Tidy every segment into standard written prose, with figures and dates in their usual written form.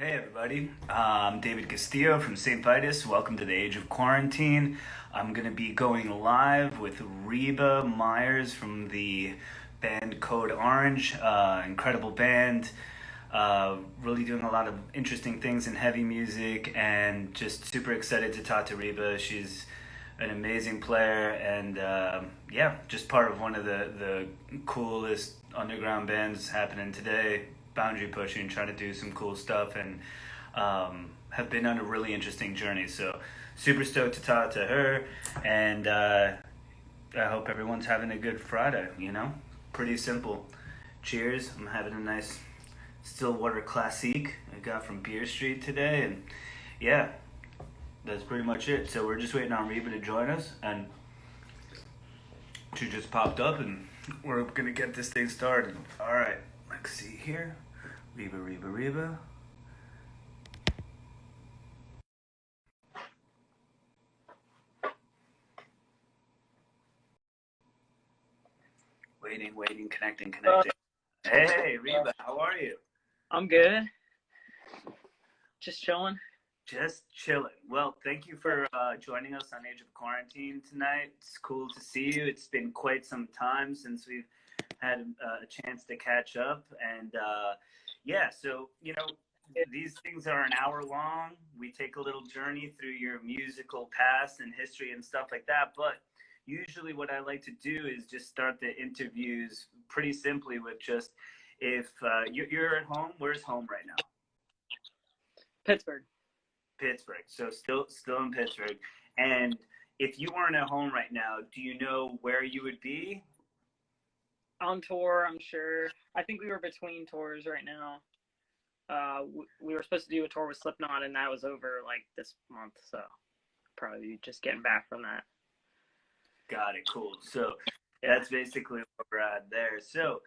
Hey everybody, I'm David Castillo from Saint Vitus. Welcome to the Age of Quarantine. I'm going to be going live with Reba Meyers from the band Code Orange. Incredible band, really doing a lot of interesting things in heavy music, and just super excited to talk to Reba. She's an amazing player, and yeah, just part of one of the coolest underground bands happening today, boundary pushing, trying to do some cool stuff, and have been on a really interesting journey. So super stoked to talk to her, and I hope everyone's having a good Friday. Pretty simple. Cheers. I'm having a nice Stillwater Classique I got from Beer Street today, and yeah, that's pretty much it. So we're just waiting on Reba to join us, and she just popped up, and we're gonna get this thing started. All right, let's see here. Reba. Waiting, connecting. Hey, Reba, how are you? I'm good. Just chilling. Just chilling. Well, thank you for joining us on Age of Quarantine tonight. It's cool to see you. It's been quite some time since we've had a chance to catch up. And yeah, so, these things are an hour long. We take a little journey through your musical past and history and stuff like that. But usually what I like to do is just start the interviews pretty simply with just, if you're at home, where's home right now? Pittsburgh. So still in Pittsburgh. And if you weren't at home right now, do you know where you would be? On tour, I'm sure. I think we were between tours right now. We were supposed to do a tour with Slipknot, and that was over like this month, so probably just getting back from that. Got it. Cool. So that's basically where we're at there. So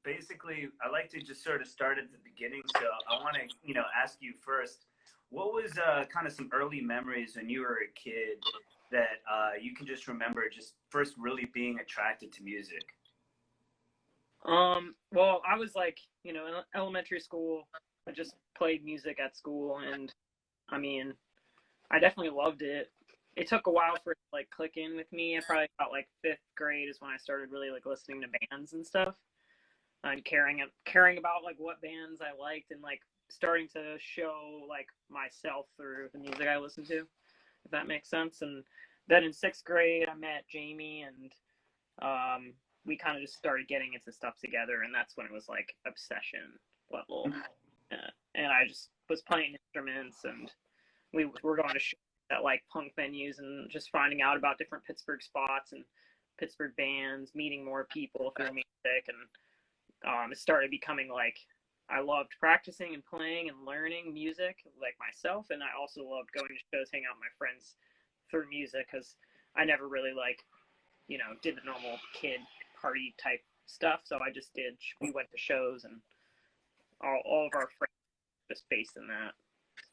basically, I like to just sort of start at the beginning. So I want to, ask you first, what was kind of some early memories when you were a kid that you can just remember just first really being attracted to music? Well, I was like, in elementary school, I just played music at school, and I mean, I definitely loved it. It took a while for it to like click in with me. I probably got like 5th grade is when I started really like listening to bands and stuff, and caring about like what bands I liked, and like starting to show like myself through the music I listened to, if that makes sense. And then in 6th grade, I met Jamie, and we kind of just started getting into stuff together, and that's when it was like obsession level. And I just was playing instruments, and we were going to shows at like punk venues, and just finding out about different Pittsburgh spots and Pittsburgh bands, meeting more people through music, and it started becoming like I loved practicing and playing and learning music like myself, and I also loved going to shows, hang out with my friends through music, because I never really did the normal kid party type stuff. So we went to shows, and all of our friends just based in that.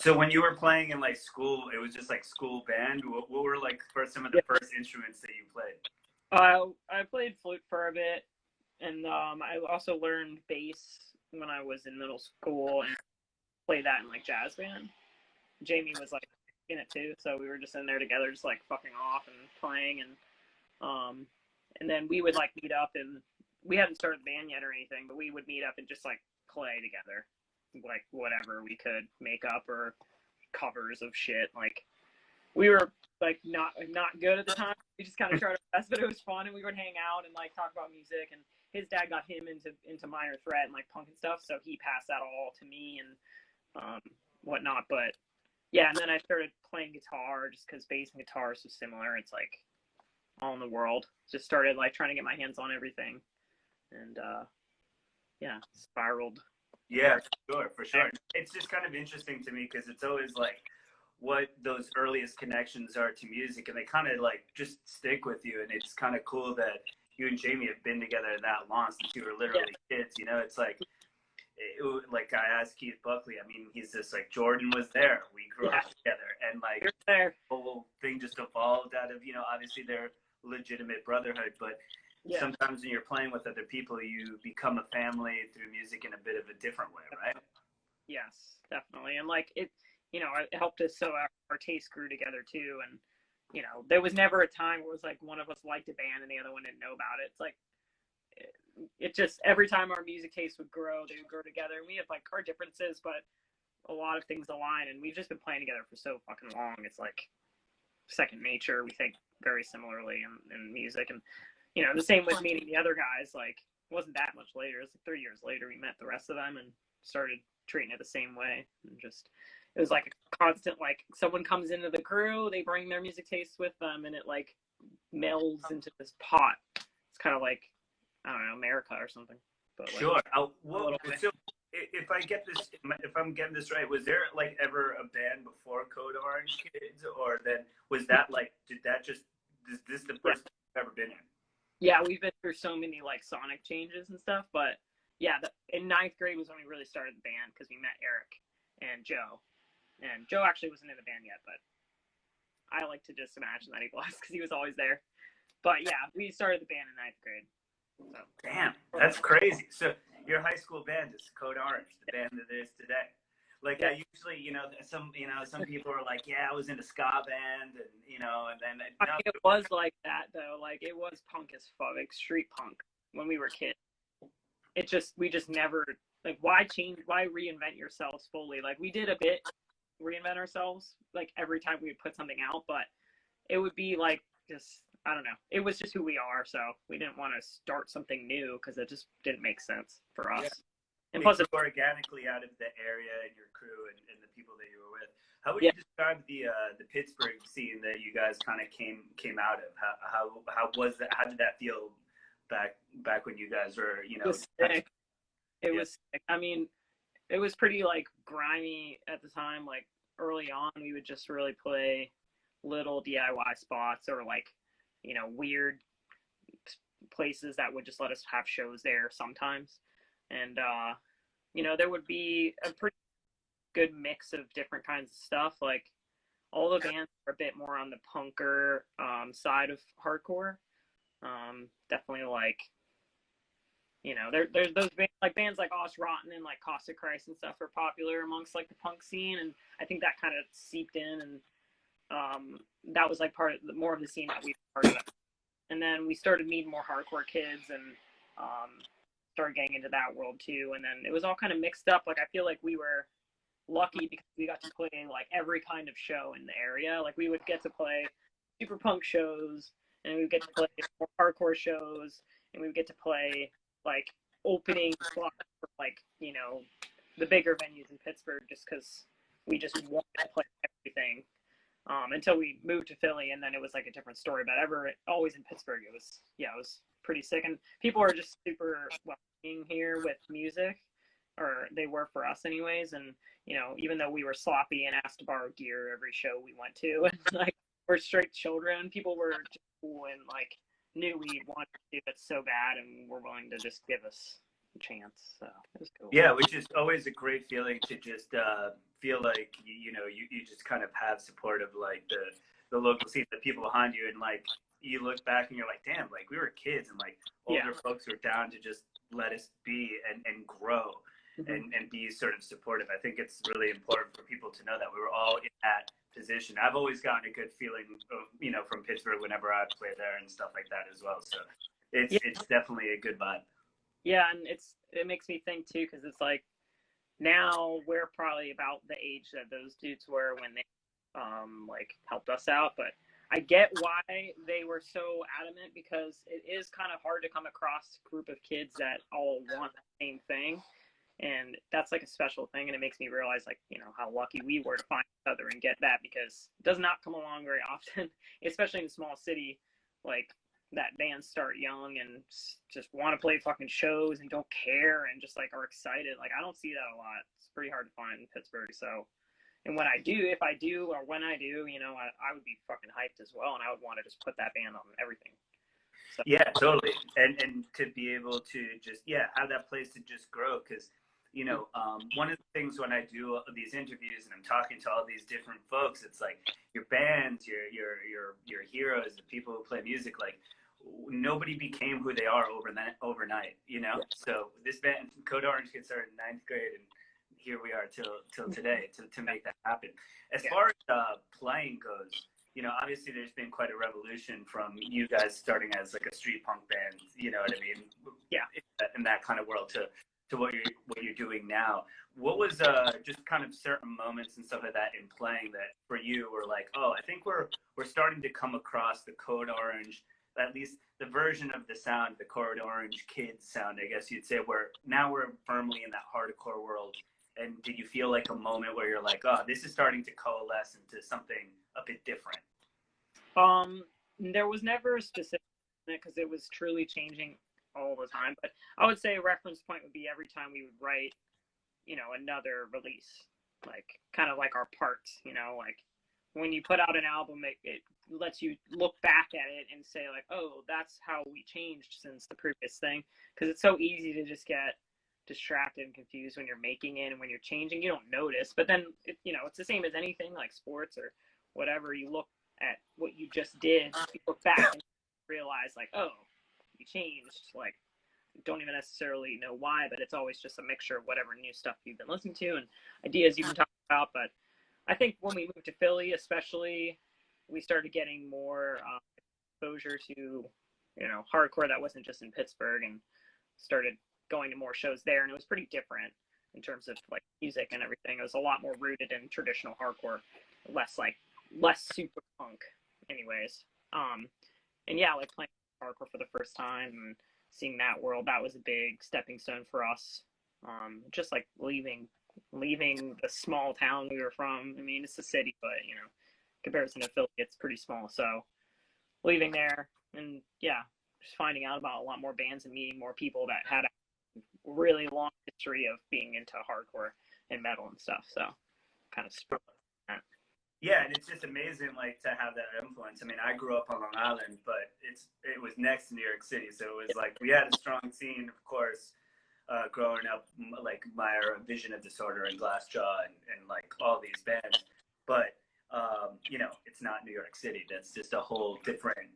So when you were playing in like school, it was just like school band. What were like some of the first instruments that you played? I played flute for a bit, and I also learned bass when I was in middle school, and played that in like jazz band. Jamie was like in it too, so we were just in there together, just like fucking off and playing, and then we would like meet up, and we hadn't started the band yet or anything, but we would meet up and just like play together, like whatever we could make up, or covers of shit. Like we were like not good at the time. We just kind of tried our best, but it was fun, and we would hang out and like talk about music. And his dad got him into Minor Threat and like punk and stuff, so he passed that all to me and whatnot. But yeah, and then I started playing guitar just because bass and guitar is so similar. It's like all in the world. Just started like trying to get my hands on everything, and yeah, spiraled. Yeah, for sure. It's just kind of interesting to me because it's always like what those earliest connections are to music, and they kind of like just stick with you. And it's kind of cool that you and Jamie have been together that long since you were literally kids. It's like, like I asked Keith Buckley. I mean, he's just like, Jordan was there. We grew up together, and like the whole thing just evolved out of obviously their legitimate brotherhood, but sometimes when you're playing with other people, you become a family through music in a bit of a different way, right? Yes, definitely. And like it, it helped us so our taste grew together too. And there was never a time where it was like one of us liked a band and the other one didn't know about it. It's like it just every time our music taste would grow, they would grow together. And we have like our differences, but a lot of things align. And we've just been playing together for so fucking long. It's like second nature. We think very similarly in music, and the same with meeting the other guys. Like it wasn't that much later. It was like 3 years later we met the rest of them and started treating it the same way. And just it was like a constant, like someone comes into the crew, they bring their music tastes with them, and it like melds into this pot. It's kind of like, I don't know, America or something. But like, sure. So if I'm getting this right, was there like ever a band before Code Orange Kids, or then was that like, is this the first you've ever been in? Yeah, we've been through so many like sonic changes and stuff, but yeah, in ninth grade was when we really started the band because we met Eric and Joe. And Joe actually wasn't in the band yet, but I like to just imagine that he was because he was always there. But yeah, we started the band in ninth grade. So. Damn, that's crazy. So your high school band is Code Orange, the band that it is today. Like I usually, some people are like, yeah, I was in a ska band, and and then I think it was like that though. Like it was punk as fuck, like street punk when we were kids. We just never, like, why reinvent yourselves fully? Like we did a bit reinvent ourselves like every time we would put something out, but it would be like just, I don't know, it was just who we are, so we didn't want to start something new because it just didn't make sense for us. And plus, it's organically out of the area and your crew and the people that you were with. How would you describe the Pittsburgh scene that you guys kind of came out of? How was that? How did that feel back when you guys were, It was sick. It was sick. I mean, it was pretty like grimy at the time. Like early on, we would just really play little DIY spots or like, weird places that would just let us have shows there sometimes. And, there would be a pretty good mix of different kinds of stuff. Like all the bands are a bit more on the punker side of hardcore. Definitely like, there's those bands like Os Rotten and like Caustic Christ and stuff are popular amongst like the punk scene. And I think that kind of seeped in, and that was like more of the scene that we were part of. And then we started meeting more hardcore kids and started getting into that world too. And then it was all kind of mixed up. Like I feel like we were lucky because we got to play like every kind of show in the area. Like we would get to play super punk shows, and we would get to play more hardcore shows, and we would get to play like opening slots for like, the bigger venues in Pittsburgh, just because we just wanted to play everything. Until we moved to Philly, and then it was like a different story. But always in Pittsburgh, it was pretty sick. And people are just super welcoming here with music, or they were for us anyways. And, even though we were sloppy and asked to borrow gear every show we went to, and like we're straight children, people were just cool and like knew we wanted to do it so bad and were willing to just give us a chance. So it was cool. Yeah, which is always a great feeling to just feel like you just kind of have support of like the local scene, the people behind you, and like you look back and you're like, damn, like we were kids, and like older folks were down to just let us be and grow and be sort of supportive. I think it's really important for people to know that we were all in that position. I've always gotten a good feeling of, from Pittsburgh whenever I play there and stuff like that as well. So it's definitely a good vibe. Yeah, and it makes me think too, because it's like now we're probably about the age that those dudes were when they like helped us out. But I get why they were so adamant, because it is kind of hard to come across a group of kids that all want the same thing, and that's like a special thing. And it makes me realize like how lucky we were to find each other and get that, because it does not come along very often, especially in a small city like that. Bands start young and just want to play fucking shows and don't care and just like are excited. Like I don't see that a lot. It's pretty hard to find in Pittsburgh. So, and when I do, if I do, or when I do, I would be fucking hyped as well, and I would want to just put that band on everything. So. Yeah, totally. And to be able to just have that place to just grow, because one of the things when I do these interviews and I'm talking to all these different folks, it's like your bands, your heroes, the people who play music, like nobody became who they are overnight. So this band, Code Orange, gets started in ninth grade, and here we are till today to make that happen. As Yeah. far as playing goes, obviously there's been quite a revolution from you guys starting as like a street punk band, you know what I mean? Yeah. In that kind of world to what you're doing now. What was just kind of certain moments and stuff like that in playing that for you were like, oh, I think we're starting to come across the Code Orange, at least the version of the sound, the Code Orange Kids sound, I guess you'd say, where now we're firmly in that hardcore world. And did you feel like a moment where you're like, oh, this is starting to coalesce into something a bit different? There was never a specific because it was truly changing all the time. But I would say a reference point would be every time we would write, another release, like kind of like our parts, like when you put out an album, it lets you look back at it and say like, oh, that's how we changed since the previous thing. Because it's so easy to just get distracted and confused when you're making it, and when you're changing, you don't notice. But then, it's the same as anything like sports or whatever. You look at what you just did, you look back and realize like, oh, you changed. Like, don't even necessarily know why, but it's always just a mixture of whatever new stuff you've been listening to and ideas you've been talking about. But I think when we moved to Philly, especially, we started getting more exposure to, hardcore that wasn't just in Pittsburgh, and started going to more shows there. And it was pretty different in terms of like music and everything. It was a lot more rooted in traditional hardcore, less super punk anyways. And yeah, like playing hardcore for the first time and seeing that world, that was a big stepping stone for us. Just like leaving the small town we were from. I mean, it's a city, but comparison to Philly, it's pretty small. So leaving there and just finding out about a lot more bands and meeting more people that had a really long history of being into hardcore and metal and stuff. So kind of split that. Yeah, and it's just amazing, like, to have that influence. I mean, I grew up on Long Island, but it was next to New York City, so it was like we had a strong scene, of course, growing up, like my Vision of Disorder and Glassjaw and like all these bands. But it's not New York City. That's just a whole different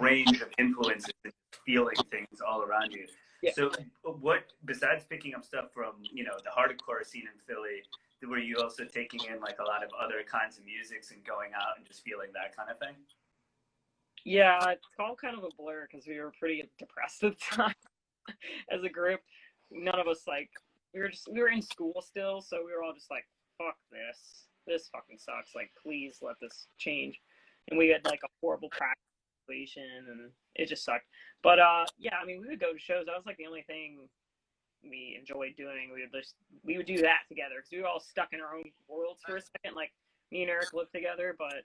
range of influences and feeling things all around you. Yeah. So, what besides picking up stuff from the hardcore scene in Philly? Were you also taking in like a lot of other kinds of musics and going out and just feeling that kind of thing? Yeah, it's all kind of a blur because we were pretty depressed at the time as a group. None of us we were in school still, so we were all just like, fuck this. This fucking sucks. Like, please let this change. And we had like a horrible practice situation, and it just sucked. But yeah, I mean, we would go to shows. That was like the only thing we enjoyed doing. We would do that together because we were all stuck in our own worlds for a second. Like, me and Eric lived together, but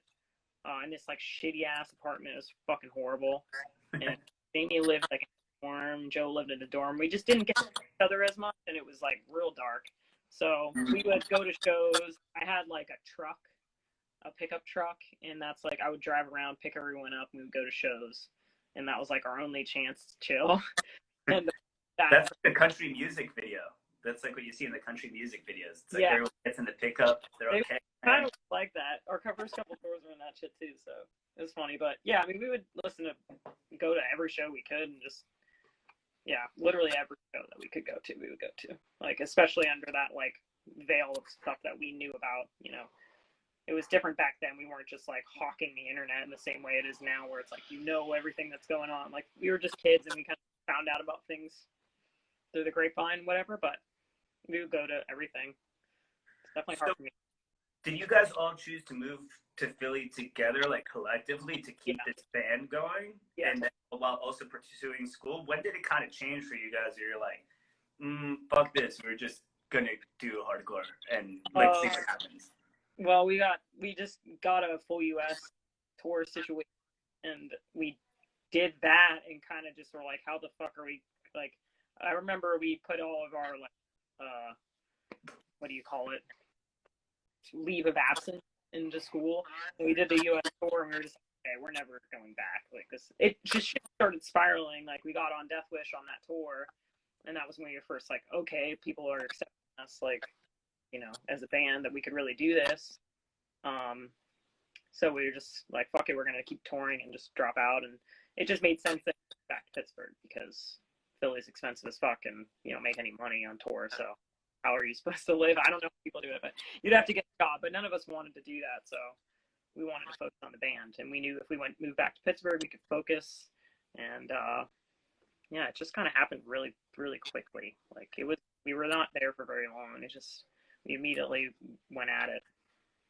in this like shitty ass apartment. It was fucking horrible. And Amy lived like in a dorm. Joe lived in a dorm. We just didn't get to each other as much, and it was like real dark. So we would go to shows. I had like a pickup truck, and that's like I would drive around, pick everyone up, and we would go to shows. And that was like our only chance to chill. And that's like the country music video. That's like what you see in the country music videos. It's like everyone gets in the pickup, they're okay. Kind of like that. Our first couple tours were in that shit too, so it was funny. But yeah, I mean, we would go to every show we could, and just literally every show that we could go to, we would go to. Like, especially under that like veil of stuff that we knew about. It was different back then. We weren't just like hawking the internet in the same way it is now, where it's like everything that's going on. Like, we were just kids, and we kind of found out about things through the grapevine, whatever, but we would go to everything. It's definitely hard for me. Did you guys all choose to move to Philly together, like collectively, to keep this band going? Yeah. And then while also pursuing school? When did it kind of change for you guys? Where you're like, fuck this, we're just gonna do hardcore and like see what happens. Well, we just got a full US tour situation, and we did that and kind of just were like, how the fuck are we, like, I remember we put all of our like what do you call it, leave of absence into school, and we did the US tour, and we were just like, okay, we're never going back. Like, this, it just started spiraling. Like, we got on Death Wish on that tour, and that was when we were first like, okay, people are accepting us, like, as a band, that we could really do this. So we were just like, fuck it, we're gonna keep touring and just drop out. And it just made sense to go back to Pittsburgh because Philly's expensive as fuck, and you don't make any money on tour. So how are you supposed to live? I don't know if people do it, but you'd have to get a job. But none of us wanted to do that, so we wanted to focus on the band. And we knew if we moved back to Pittsburgh, we could focus. And yeah, it just kind of happened really, really quickly. Like we were not there for very long. We immediately went at it.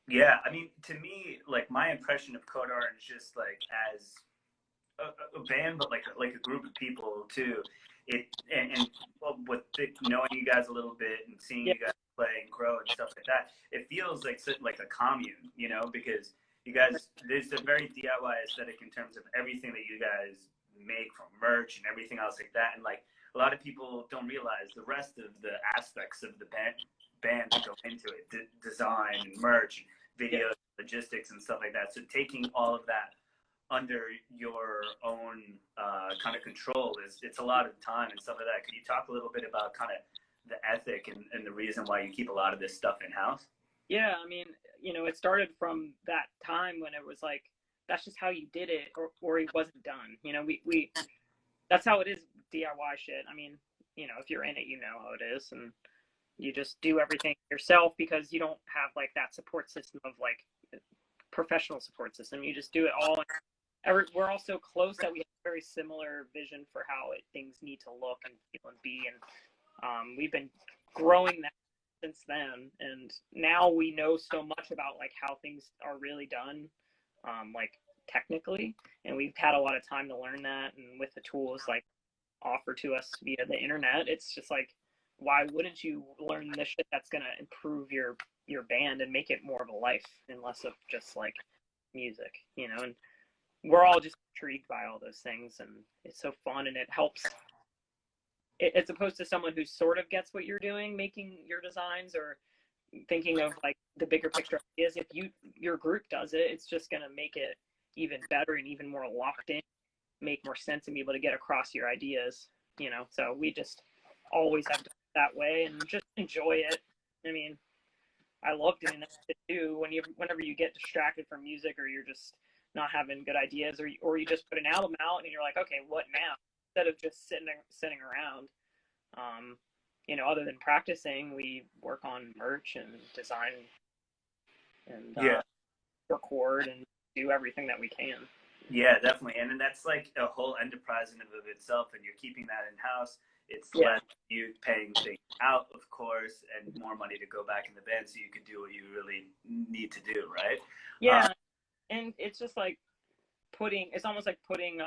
Yeah, I mean, to me, like my impression of Code Orange, just like as a band, but like a group of people too. And well, with knowing you guys a little bit and seeing you guys play and grow and stuff like that, it feels like a commune, you know, because you guys, there's a very DIY aesthetic in terms of everything that you guys make, from merch and everything else like that. And like a lot of people don't realize the rest of the aspects of the band that go into it, design and merch, video, logistics and stuff like that. So taking all of that under your own kind of control it's a lot of time and stuff like that. Could you talk a little bit about kind of the ethic and the reason why you keep a lot of this stuff in-house? Yeah, I mean, you know, it started from that time when it was like, that's just how you did it, or it wasn't done. You know, we that's how it is, DIY shit. I mean, you know, if you're in it, you know how it is, and you just do everything yourself because you don't have like that support system of like professional support system. You just do it all. We're all so close that we have a very similar vision for how things need to look and feel and be. And we've been growing that since then. And now we know so much about like how things are really done, like technically. And we've had a lot of time to learn that. And with the tools like offered to us via the internet, it's just like, why wouldn't you learn this shit that's going to improve your band and make it more of a life and less of just like music, you know? And we're all just intrigued by all those things, and it's so fun, and it helps. As opposed to someone who sort of gets what you're doing, making your designs or thinking of like the bigger picture ideas. If your group does it, it's just gonna make it even better and even more locked in, make more sense, and be able to get across your ideas. You know, so we just always have to that way and just enjoy it. I mean, I love doing that too. Whenever you get distracted from music, or you're just not having good ideas, or you just put an album out and you're like, okay, what now? Instead of just sitting around, you know, other than practicing, we work on merch and design and record and do everything that we can. Yeah, definitely. And then that's like a whole enterprise in and of itself, and you're keeping that in house. It's less you paying things out, of course, and more money to go back in the band so you can do what you really need to do, right? Yeah. And it's just like it's almost like putting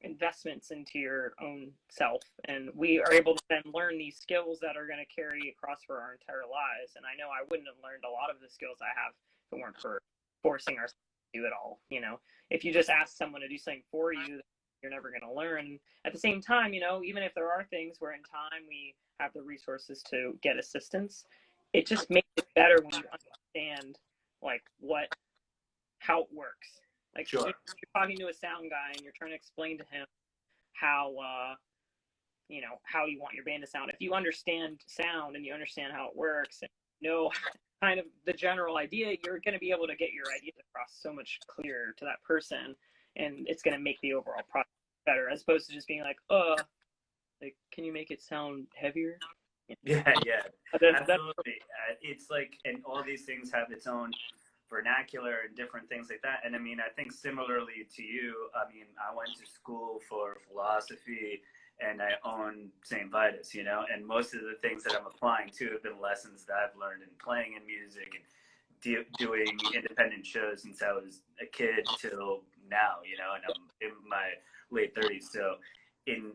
investments into your own self. And we are able to then learn these skills that are going to carry across for our entire lives. And I know I wouldn't have learned a lot of the skills I have if it weren't for forcing ourselves to do it all. You know, if you just ask someone to do something for you, you're never going to learn. At the same time, you know, even if there are things where in time we have the resources to get assistance, it just makes it better when you understand like how it works. Like Sure. you're talking to a sound guy and you're trying to explain to him how you know, how you want your band to sound. If you understand sound and you understand how it works and know kind of the general idea, you're going to be able to get your ideas across so much clearer to that person, and it's going to make the overall process better, as opposed to just being like, like, can you make it sound heavier? Yeah, absolutely. It's like, and all these things have its own vernacular and different things like that. And I mean, I think similarly to you, I mean, I went to school for philosophy and I own Saint Vitus, you know, and most of the things that I'm applying to have been lessons that I've learned in playing in music and doing independent shows since I was a kid till now, you know, and I'm in my late 30s. So in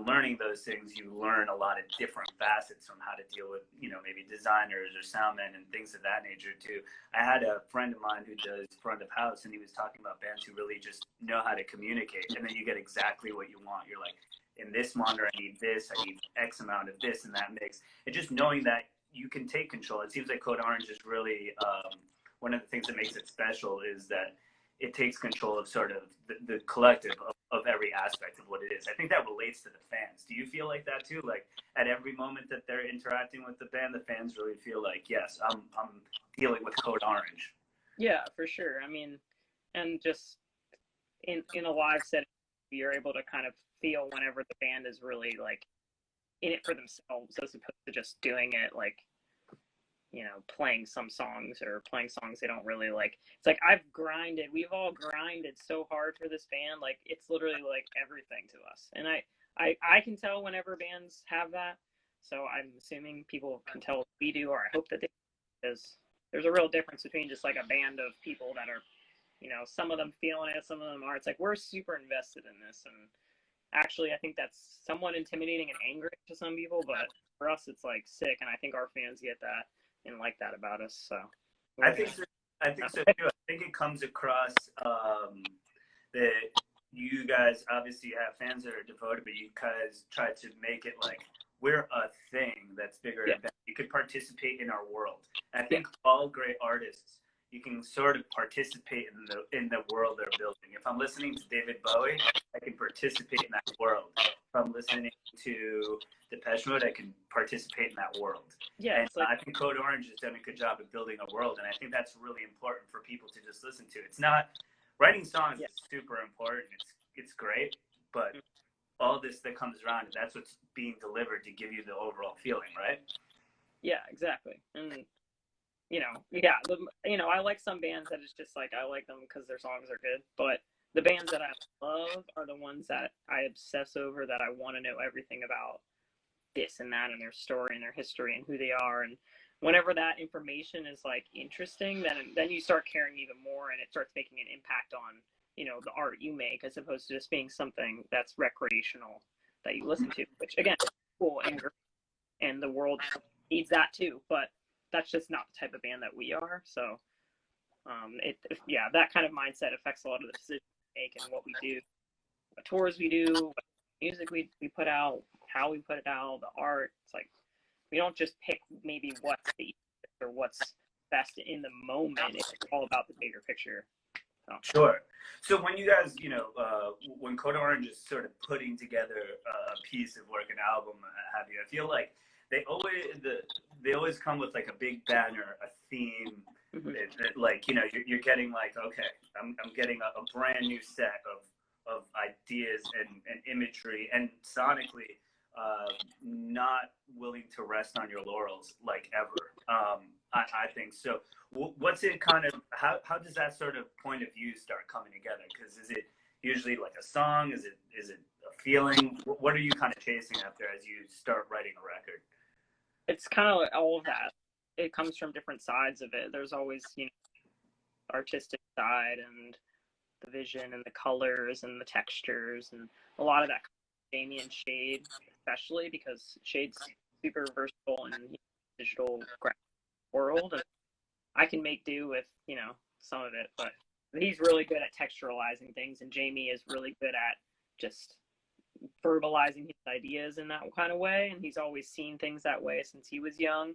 learning those things, you learn a lot of different facets from how to deal with, you know, maybe designers or soundmen and things of that nature too. I had a friend of mine who does front of house, and he was talking about bands who really just know how to communicate, and then you get exactly what you want. You're like, in this monitor, I need this, I need X amount of this and that mix. And just knowing that you can take control. It seems like Code Orange is really one of the things that makes it special is that it takes control of sort of the collective of every aspect of what it is. I think that relates to the fans. Do you feel like that too? Like at every moment that they're interacting with the band, the fans really feel like, yes, I'm dealing with Code Orange. Yeah, for sure. I mean, and just in a live setting, you're able to kind of feel whenever the band is really like in it for themselves as opposed to just doing it like, you know, playing some songs or playing songs they don't really like. It's like we've all grinded so hard for this band, like it's literally like everything to us. And I can tell whenever bands have that, so I'm assuming people can tell we do, or I hope that they, because there's a real difference between just like a band of people that are, you know, some of them feeling it, some of them are. It's like we're super invested in this, and actually I think that's somewhat intimidating and angry to some people, but for us it's like sick, and I think our fans get that and like that about us. So I think so. I think so too. I think it comes across that you guys obviously have fans that are devoted, but you guys try to make it like we're a thing that's bigger than that. You could participate in our world. And I think all great artists, you can sort of participate in the world they're building. If I'm listening to David Bowie, I can participate in that world. If I'm listening to Depeche Mode, I can participate in that world. Yeah, and I think Code Orange has done a good job of building a world, and I think that's really important for people to just listen to. It's not writing songs is super important. It's great, but all this that comes around, that's what's being delivered to give you the overall feeling, right? Yeah, exactly. And you know, I like some bands that it's just like I like them because their songs are good, but the bands that I love are the ones that I obsess over, that I want to know everything about this and that and their story and their history and who they are. And whenever that information is like interesting, then you start caring even more, and it starts making an impact on, you know, the art you make, as opposed to just being something that's recreational that you listen to, which again is cool and great, and the world needs that too, but that's just not the type of band that we are. So that kind of mindset affects a lot of the decisions we make and what we do, what tours we do, what music we put out, how we put it out, the art. It's like we don't just pick maybe what's the easiest or what's best in the moment. It's all about the bigger picture. So. Sure. So when you guys, you know, when Code Orange is sort of putting together a piece of work, an album, have you? I feel like they always come with like a big banner, a theme. That, like, you know, you're getting like, okay, I'm getting a brand new set of ideas and imagery, and sonically, not willing to rest on your laurels like ever. I think so. What's it kind of, how does that sort of point of view start coming together? Because is it usually like a song? Is it a feeling? What are you kind of chasing after as you start writing a record? It's kind of all of that. It comes from different sides of it. There's always, you know, artistic side and the vision and the colors and the textures, and a lot of that Jamie and Shade, especially because Shade's super versatile in the digital graphic world, and I can make do with, you know, some of it, but he's really good at texturalizing things, and Jamie is really good at just verbalizing his ideas in that kind of way, and he's always seen things that way since he was young.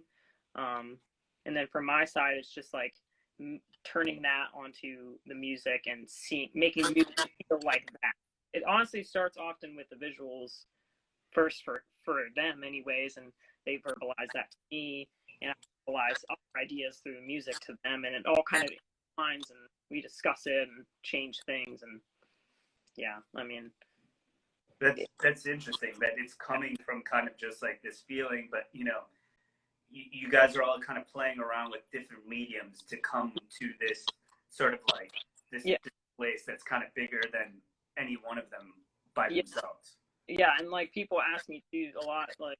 And then from my side, it's just like turning that onto the music and making music feel like that. It honestly starts often with the visuals first for them anyways, and they verbalize that to me, and I verbalize our ideas through the music to them, and it all kind of lines, and we discuss it and change things. And yeah, I mean, that's interesting that it's coming from kind of just like this feeling, but you know, you guys are all kind of playing around with different mediums to come to this sort of like this place that's kind of bigger than any one of them by themselves. Yeah, and like people ask me too a lot, like,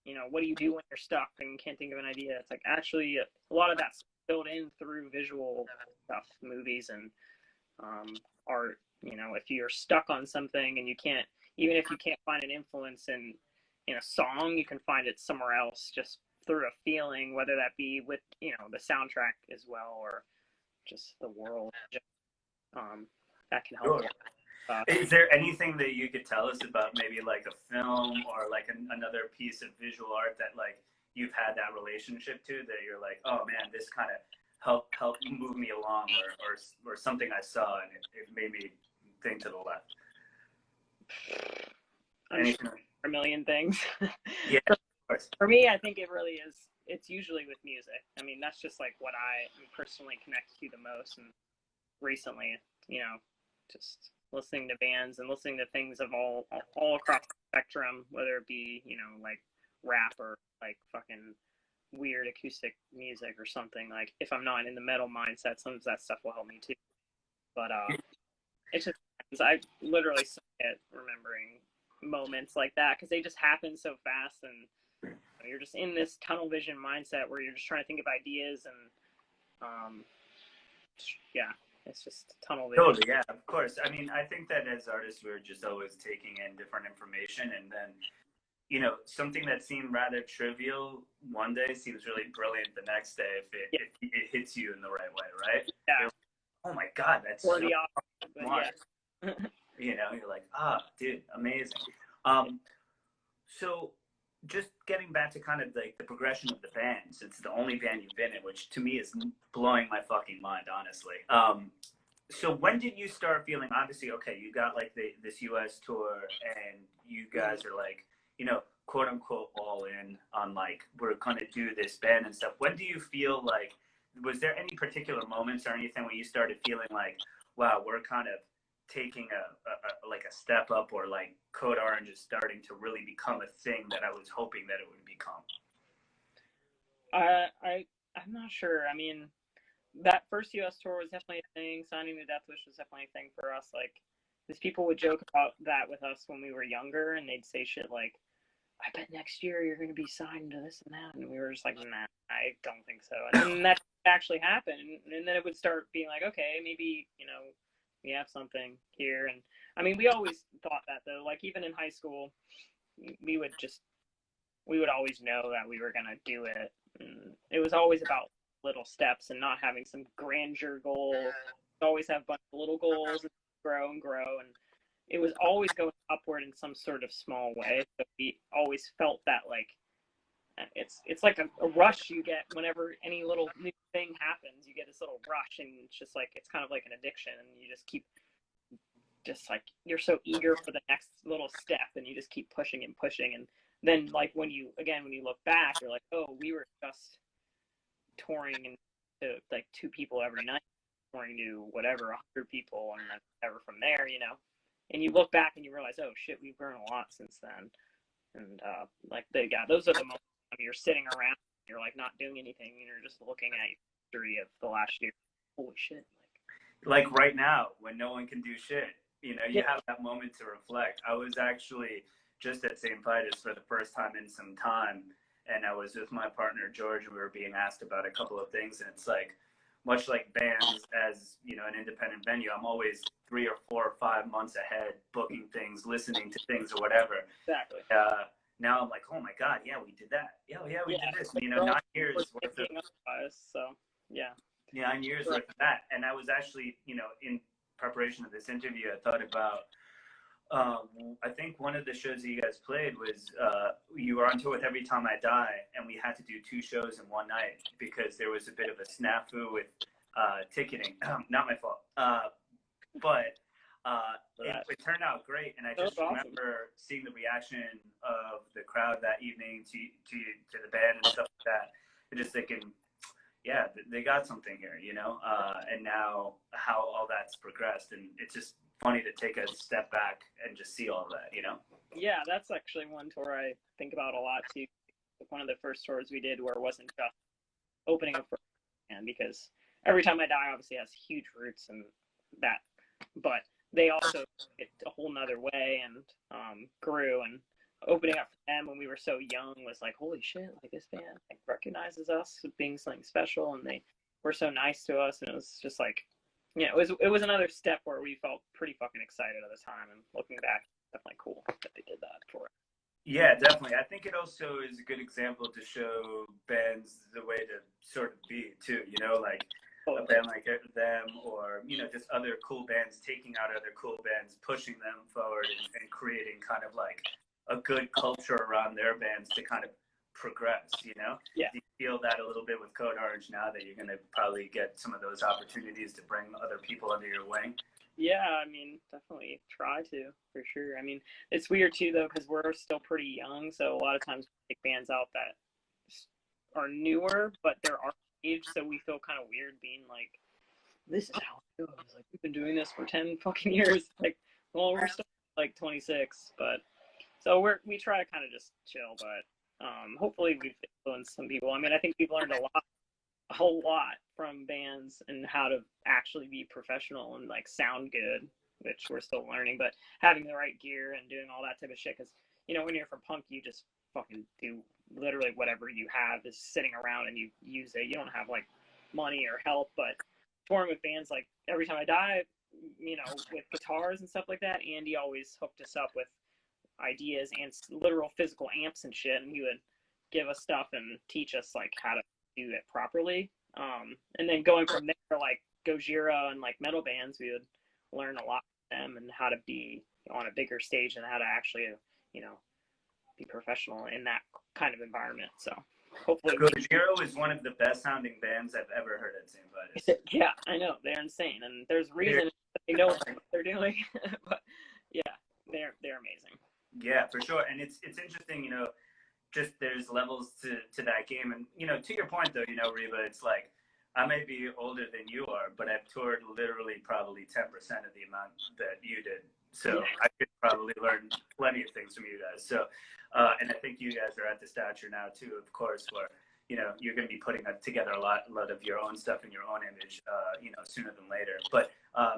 you know, what do you do when you're stuck and can't think of an idea? It's like actually a lot of that's filled in through visual stuff, movies and art. You know, if you're stuck on something and you can't, even if you can't find an influence in a song, you can find it somewhere else just through a feeling, whether that be with, you know, the soundtrack as well, or just the world. That can help. Sure. Is there anything that you could tell us about maybe like a film or like another piece of visual art that like you've had that relationship to, that you're like, oh man, this kind of helped move me along, or something I saw and it made me think to the left? Anything? Sure a million things. Yeah. For me, I think it really is. It's usually with music. I mean, that's just like what I personally connect to the most. And recently, you know, just listening to bands and listening to things of all across the spectrum, whether it be, you know, like rap or like fucking weird acoustic music or something. Like if I'm not in the metal mindset, some of that stuff will help me too. But it's just, I literally suck at remembering moments like that because they just happen so fast, and you're just in this tunnel vision mindset where you're just trying to think of ideas, and yeah, it's just tunnel vision. Totally, yeah, of course. I mean, I think that as artists, we're just always taking in different information, and then, you know, something that seemed rather trivial one day seems really brilliant the next day if it hits you in the right way, right? Yeah. Oh my God, that's or so the opposite, but smart. yeah. You know, you're like, dude, amazing. So just getting back to kind of like the progression of the band, since it's the only band you've been in, which to me is blowing my fucking mind, honestly. So when did you start feeling, obviously, okay, you got like this US tour and you guys are like, you know, quote unquote all in on like, we're gonna do this band and stuff. When do you feel like, was there any particular moments or anything when you started feeling like, wow, we're kind of taking a step up, or like Code Orange is starting to really become a thing that I was hoping that it would become? I'm not sure. I mean, that first US tour was definitely a thing. Signing to Death Wish was definitely a thing for us. Like, these people would joke about that with us when we were younger, and they'd say shit like, I bet next year you're going to be signed to this and that. And we were just like, nah, I don't think so. And then that actually happened. And then it would start being like, okay, maybe, you know, we have something here. And I mean, we always thought that though. Like, even in high school, we would always know that we were going to do it. And it was always about little steps and not having some grandeur goal. We always have a bunch of little goals and grow and grow. And it was always going upward in some sort of small way. So we always felt that, like, it's like a rush you get whenever any little new thing happens. You get this little rush, and it's just like, it's kind of like an addiction, and you just keep, just like, you're so eager for the next little step, and you just keep pushing and pushing. And then, like, when you look back, you're like, oh, we were just touring and to like 2 people every night, touring to whatever 100 people, and then whatever from there, you know. And you look back and you realize, oh shit, we've grown a lot since then. And like, those are the moments when you're sitting around, you're like not doing anything, and you're just looking at history of the last year. Holy shit! Like right now, when no one can do shit, you know, you have that moment to reflect. I was actually just at Saint Vitus for the first time in some time, and I was with my partner George, and we were being asked about a couple of things, and it's like, much like bands, as you know, an independent venue, I'm always 3 or 4 or 5 months ahead, booking things, listening to things, or whatever. Exactly. Now I'm like, oh my God, yeah, we did that. Yeah, we did this. You know, 9 years worth of. So yeah. 9 years worth of that, and I was actually, you know, in preparation of this interview, I thought about. I think one of the shows that you guys played was you were on tour with Every Time I Die, and we had to do 2 shows in one night because there was a bit of a snafu with ticketing. Not my fault, but it turned out great, and I just remember seeing the reaction of the crowd that evening to the band and stuff like that, and just thinking, yeah, they got something here, you know, and now how all that's progressed, and it's just funny to take a step back and just see all that, you know? Yeah, that's actually one tour I think about a lot too. One of the first tours we did where it wasn't just opening up for a band, because Every Time I Die obviously has huge roots and that, but they also hit a whole nother way and grew, and opening up for them when we were so young was like, holy shit, like, this band like recognizes us as being something special, and they were so nice to us, and it was just like, yeah, it was another step where we felt pretty fucking excited at the time, and looking back, definitely cool that they did that for us. Yeah, definitely. I think it also is a good example to show bands the way to sort of be too, you know, like a band like them, or, you know, just other cool bands taking out other cool bands, pushing them forward, and creating kind of like a good culture around their bands to kind of progress, you know? Yeah. Do you feel that a little bit with Code Orange now that you're going to probably get some of those opportunities to bring other people under your wing? Yeah, I mean, definitely try to, for sure. I mean, it's weird too, though, because we're still pretty young, so a lot of times we take bands out that are newer, but they're our age, so we feel kind of weird being like this is how it goes. Like, we've been doing this for 10 fucking years. Like, well, we're still like 26, but so we try to kind of just chill, but hopefully we've influenced some people. I mean, I think we've learned a lot from bands and how to actually be professional and like sound good, which we're still learning, but having the right gear and doing all that type of shit. Because, you know, when you're from punk, you just fucking do literally whatever you have is sitting around and you use it. You don't have like money or help, but touring with bands, like Every Time I Die, you know, with guitars and stuff like that, Andy always hooked us up with ideas and literal physical amps and shit, and he would give us stuff and teach us like how to do it properly. And then going from there, like Gojira and like metal bands, we would learn a lot from them and how to be on a bigger stage and how to actually, you know, be professional in that kind of environment. So hopefully Gojira is one of the best sounding bands I've ever heard at Saint Vitus. Yeah, I know, they're insane, and there's reason they know what they're doing. But yeah, they're amazing. Yeah, for sure. And it's interesting, you know, just there's levels to that game. And, you know, to your point though, you know, Reba, it's like, I may be older than you are, but I've toured literally probably 10% of the amount that you did. So I could probably learn plenty of things from you guys. So, and I think you guys are at the stature now too, of course, where, you know, you're going to be putting together a lot of your own stuff in your own image, you know, sooner than later. But,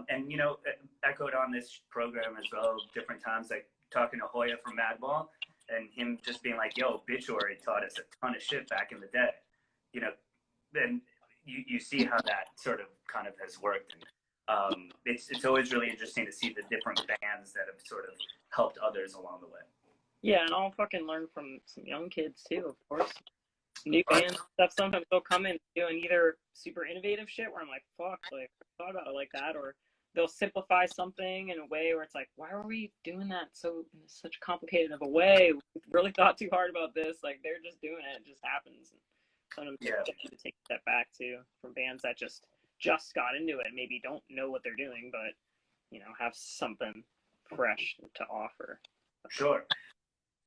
and, you know, echoed on this program as well, different times, like talking to Hoya from Madball and him just being like, yo, Obituary taught us a ton of shit back in the day, you know, then you see how that sort of kind of has worked. And it's always really interesting to see the different bands that have sort of helped others along the way. Yeah, and I'll fucking learn from some young kids too, of course. New bands stuff, sometimes they'll come in doing either super innovative shit where I'm like, fuck, like, I thought about it like that, or they'll simplify something in a way where it's like, why are we doing that so in such complicated of a way? We really thought too hard about this. Like, they're just doing it. It just happens. And sometimes you have to take a step back too from bands that just got into it and maybe don't know what they're doing, but, you know, have something fresh to offer. Sure.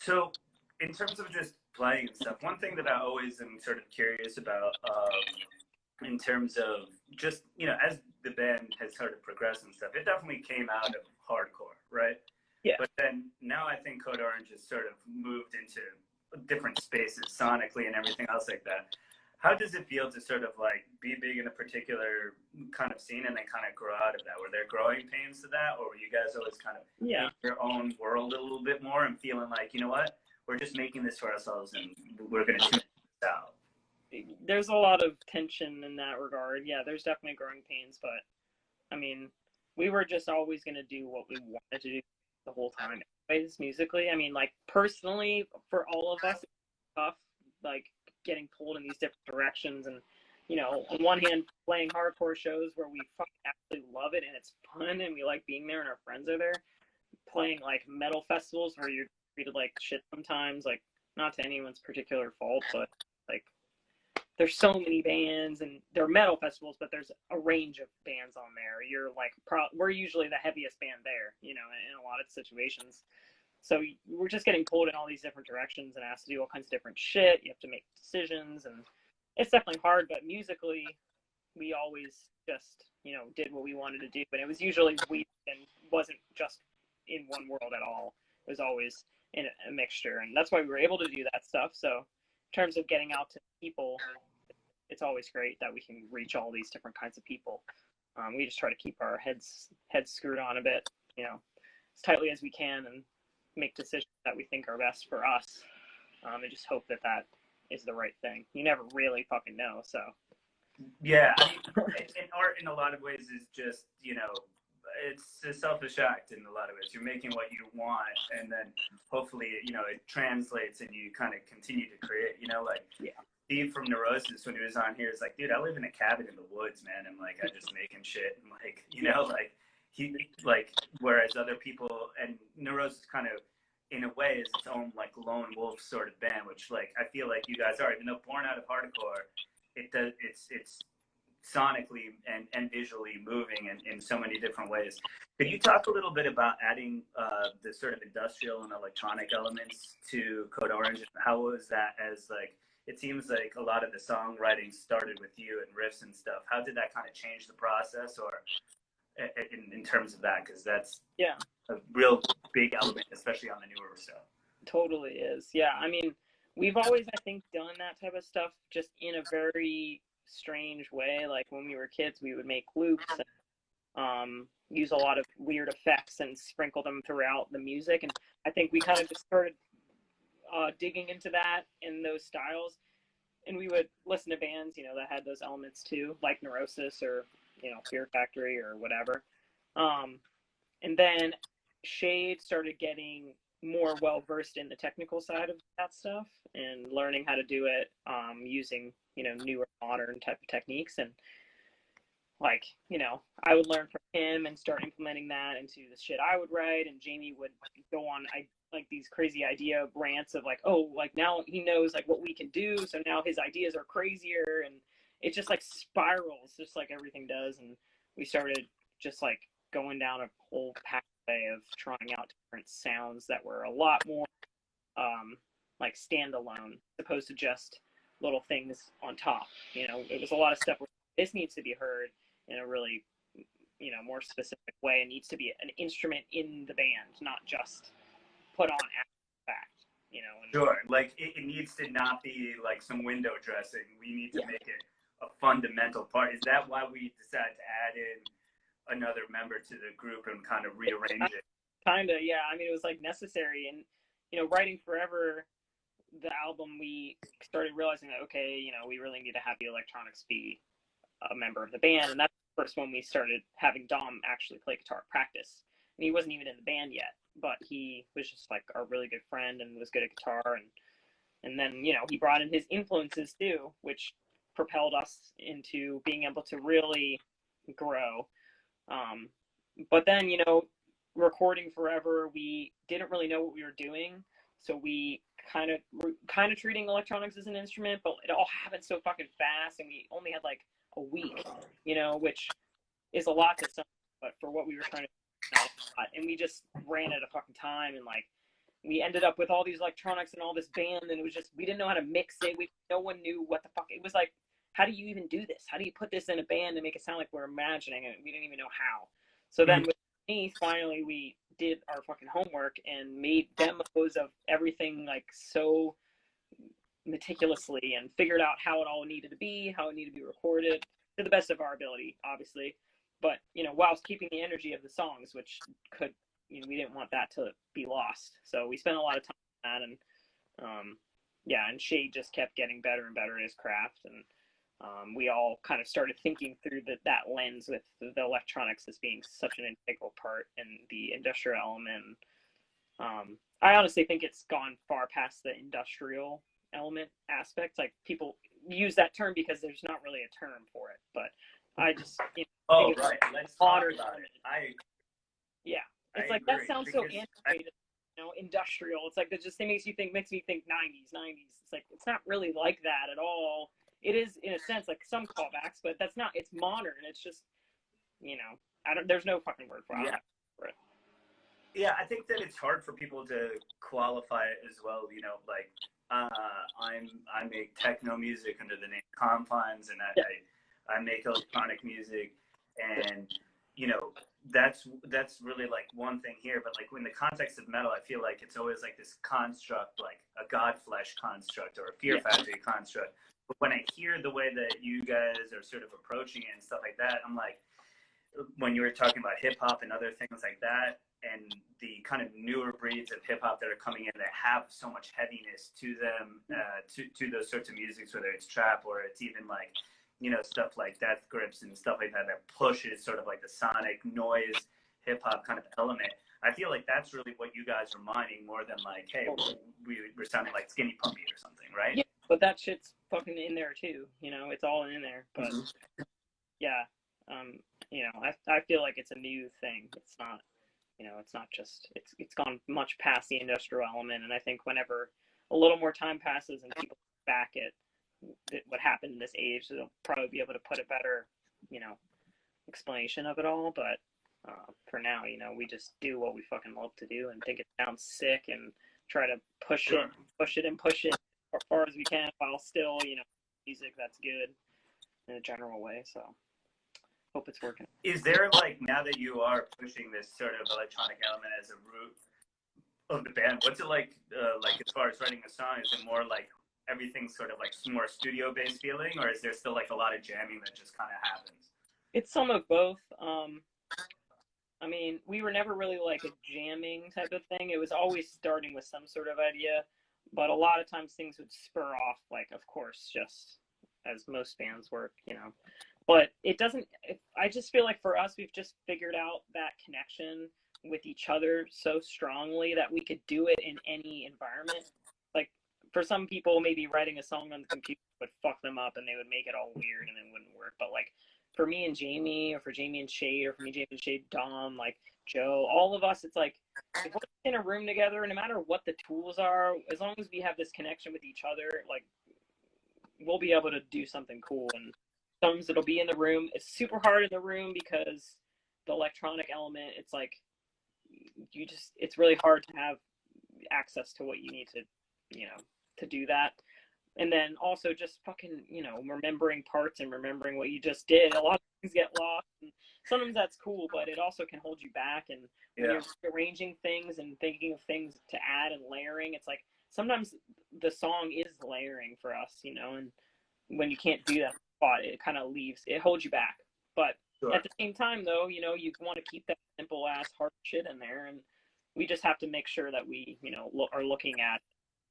So in terms of just playing and stuff, one thing that I always am sort of curious about in terms of just, you know, as the band has sort of progressed and stuff, it definitely came out of hardcore, right? Yeah. But then now I think Code Orange has sort of moved into different spaces sonically and everything else like that. How does it feel to sort of like be big in a particular kind of scene and then kind of grow out of that? Were there growing pains to that, or were you guys always kind of in your own world a little bit more and feeling like, you know what, we're just making this for ourselves and we're going to tune this out? There's a lot of tension in that regard. Yeah, there's definitely growing pains, but I mean, we were just always going to do what we wanted to do the whole time anyways, musically. I mean, like, personally, for all of us, it's tough, like, getting pulled in these different directions. And, you know, on one hand, playing hardcore shows where we fucking absolutely love it and it's fun and we like being there and our friends are there. Playing, like, metal festivals where you're treated like shit sometimes, like, not to anyone's particular fault, but, like, there's so many bands and they're metal festivals, but there's a range of bands on there. You're like, we're usually the heaviest band there, you know, in a lot of situations. So we're just getting pulled in all these different directions and asked to do all kinds of different shit. You have to make decisions and it's definitely hard, but musically we always just, you know, did what we wanted to do. But it was usually and wasn't just in one world at all. It was always in a mixture. And that's why we were able to do that stuff. So in terms of getting out to people, it's always great that we can reach all these different kinds of people. We just try to keep our heads screwed on a bit, you know, as tightly as we can and make decisions that we think are best for us. And just hope that is the right thing. You never really fucking know, so. Yeah, I mean, and art in a lot of ways is just, you know, it's a selfish act in a lot of ways. You're making what you want, and then hopefully, you know, it translates and you kind of continue to create, you know, like Steve from Neurosis, when he was on here, is like, dude, I live in a cabin in the woods, man. I'm like, I'm just making shit. And like, you know, like whereas other people, and Neurosis kind of, in a way, is its own like lone wolf sort of band, which like, I feel like you guys are, even though born out of hardcore, it's sonically and visually moving in so many different ways. Could you talk a little bit about adding the sort of industrial and electronic elements to Code Orange? How was that as like, it seems like a lot of the songwriting started with you and riffs and stuff. How did that kind of change the process, or in terms of that? Because that's a real big element, especially on the newer stuff. Totally is. Yeah, I mean, we've always, I think, done that type of stuff just in a very strange way. Like when we were kids, we would make loops and use a lot of weird effects and sprinkle them throughout the music. And I think we kind of just started digging into that in those styles. And we would listen to bands, you know, that had those elements too, like Neurosis or, you know, Fear Factory or whatever. And then Shade started getting more well-versed in the technical side of that stuff and learning how to do it using, you know, newer modern type of techniques. And like, you know, I would learn from him and start implementing that into the shit I would write, and Jamie would go on like these crazy idea rants of like, oh, like now he knows like what we can do, so now his ideas are crazier, and it just like spirals just like everything does. And we started just like going down a whole pathway of trying out different sounds that were a lot more like standalone, opposed to just little things on top. You know, it was a lot of stuff where this needs to be heard in a really, you know, more specific way. It needs to be an instrument in the band, not just put on after the fact, you know. And sure, like it needs to not be like some window dressing. We need to make it a fundamental part. Is that why we decided to add in another member to the group and kind of rearrange it? Kind of, yeah. I mean, it was like necessary. And, you know, writing Forever, the album, we started realizing that, okay, you know, we really need to have the electronics be a member of the band. And that's the first one we started having Dom actually play guitar practice. And he wasn't even in the band yet, but he was just like a really good friend and was good at guitar. And then, you know, he brought in his influences too, which propelled us into being able to really grow. But then, you know, recording Forever, we didn't really know what we were doing. So we kind of treating electronics as an instrument, but it all happened so fucking fast, and we only had like a week, you know, which is a lot to some, but for what we were trying to do, not a lot. And we just ran out of fucking time, and like we ended up with all these electronics and all this band, and it was just, we didn't know how to mix it. No one knew what the fuck. It was like, how do you even do this? How do you put this in a band and make it sound like we're imagining it? We didn't even know how. So then with me, finally, we did our fucking homework and made demos of everything like so meticulously, and figured out how it all needed to be, how it needed to be recorded to the best of our ability, obviously. But, you know, whilst keeping the energy of the songs, which could, you know, we didn't want that to be lost. So we spent a lot of time on that, and yeah, and Shade just kept getting better and better at his craft, and we all kind of started thinking through that lens with the electronics as being such an integral part in the industrial element. I honestly think it's gone far past the industrial element aspect. Like, people use that term because there's not really a term for it, but I just, you know, think right. Let's talk about it. It's like, that sounds so antiquated, you know, industrial. It's like, that just makes me think 90s. It's like, it's not really like that at all. It is, in a sense, like some callbacks, but that's not, it's modern. It's just, you know, there's no fucking word for it. Yeah, I think that it's hard for people to qualify it as well. You know, like I make techno music under the name Confines, and I make electronic music, and you know, that's really like one thing here. But like, in the context of metal, I feel like it's always like this construct, like a Godflesh construct or a Fear Factory construct. But when I hear the way that you guys are sort of approaching it and stuff like that, I'm like, when you were talking about hip hop and other things like that, and the kind of newer breeds of hip hop that are coming in that have so much heaviness to them, to those sorts of musics, whether it's trap or it's even like, you know, stuff like Death Grips and stuff like that, that pushes sort of like the sonic noise hip hop kind of element. I feel like that's really what you guys are mining, more than like, hey, we're sounding like Skinny Puppy or something, right? Yeah, but that shit's fucking in there too. You know, it's all in there. But yeah, you know, I feel like it's a new thing. It's not, you know, it's not just, it's gone much past the industrial element. And I think whenever a little more time passes and people look back at what happened in this age, they'll probably be able to put a better, you know, explanation of it all. But for now, you know, we just do what we fucking love to do and think it sounds sick and try to push it as far as we can while still, music that's good in a general way. So hope it's working. Is there, like, now that you are pushing this sort of electronic element as a root of the band, what's it like as far as writing a song? Is it more like everything's sort of like more studio-based feeling, or is there still like a lot of jamming that just kind of happens? It's some of both. I mean, we were never really like a jamming type of thing. It was always starting with some sort of idea, but a lot of times things would spur off, like, of course, just as most bands work, But it doesn't, I just feel like for us, we've just figured out that connection with each other so strongly that we could do it in any environment. Like, for some people, maybe writing a song on the computer would fuck them up and they would make it all weird and it wouldn't work. But, like, for me and Jamie, or for Jamie and Shade, or for me, Jamie and Shade, Dom, like, Joe, all of us, it's like, if we're in a room together, no matter what the tools are, as long as we have this connection with each other, like, we'll be able to do something cool. And sometimes it'll be in the room. It's super hard in the room because the electronic element, it's like, it's really hard to have access to what you need to, to do that. And then also just fucking, remembering parts and remembering what you just did. A lot of things get lost. And sometimes that's cool, but it also can hold you back. And when you're arranging things and thinking of things to add and layering, it's like sometimes the song is layering for us, and when you can't do that spot, it kind of it holds you back. But at the same time, though, you want to keep that simple ass hard shit in there. And we just have to make sure that we, are looking at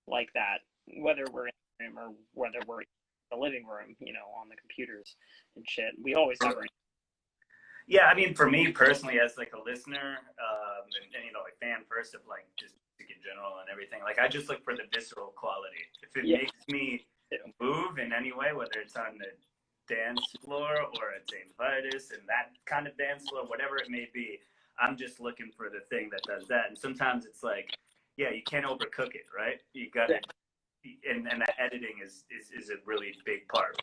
like that, whether we're in the room or whether we're in the living room, on the computers and shit. We always have. Yeah, I mean, for me personally, as like a listener, and like fan first of like just music in general and everything, like I just look for the visceral quality. If it makes me move in any way, whether it's on the dance floor or at Saint Vitus and that kind of dance floor, whatever it may be, I'm just looking for the thing that does that. And sometimes it's like, you can't overcook it, right? You got to, and that editing is a really big part.